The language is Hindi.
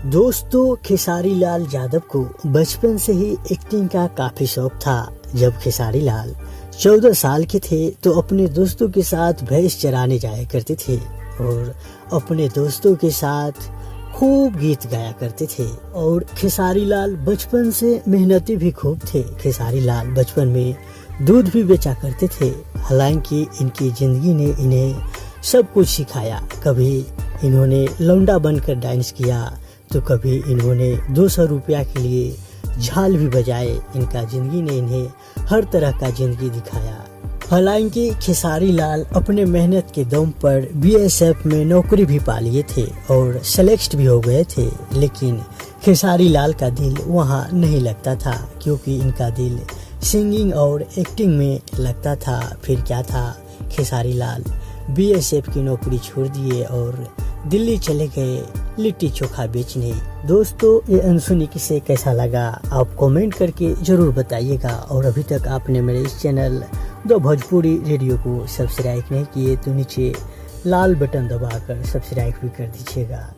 दोस्तों, खेसारी लाल यादव को बचपन से ही एक्टिंग का काफी शौक था। जब खेसारी लाल 14 साल के थे तो अपने दोस्तों के साथ भैंस चराने जाया करते थे और अपने दोस्तों के साथ खूब गीत गाया करते थे। और खेसारी लाल बचपन से मेहनती भी खूब थे। खेसारी लाल बचपन में दूध भी बेचा करते थे। हालांकि इनकी जिंदगी ने इन्हें सब कुछ सिखाया। कभी इन्होंने लौंडा बनकर डांस किया तो कभी इन्होंने 200 रुपया के लिए झाल भी बजाए। इनका जिंदगी ने इन्हें हर तरह का जिंदगी दिखाया। हालांकि खेसारी लाल अपने मेहनत के दम पर बीएसएफ में नौकरी भी पा लिए थे और सेलेक्ट भी हो गए थे, लेकिन खेसारी लाल का दिल वहां नहीं लगता था क्योंकि इनका दिल सिंगिंग और एक्टिंग में लगता था। फिर क्या था, खेसारी लाल बीएसएफ की नौकरी छोड़ दिए और दिल्ली चले गए लिट्टी चोखा बेचने। दोस्तों, ये अनसुनी किस्से कैसा लगा आप कमेंट करके जरूर बताइएगा। और अभी तक आपने मेरे इस चैनल द भोजपुरी रेडियो को सब्सक्राइब नहीं किए तो नीचे लाल बटन दबाकर सब्सक्राइब भी कर दीजिएगा।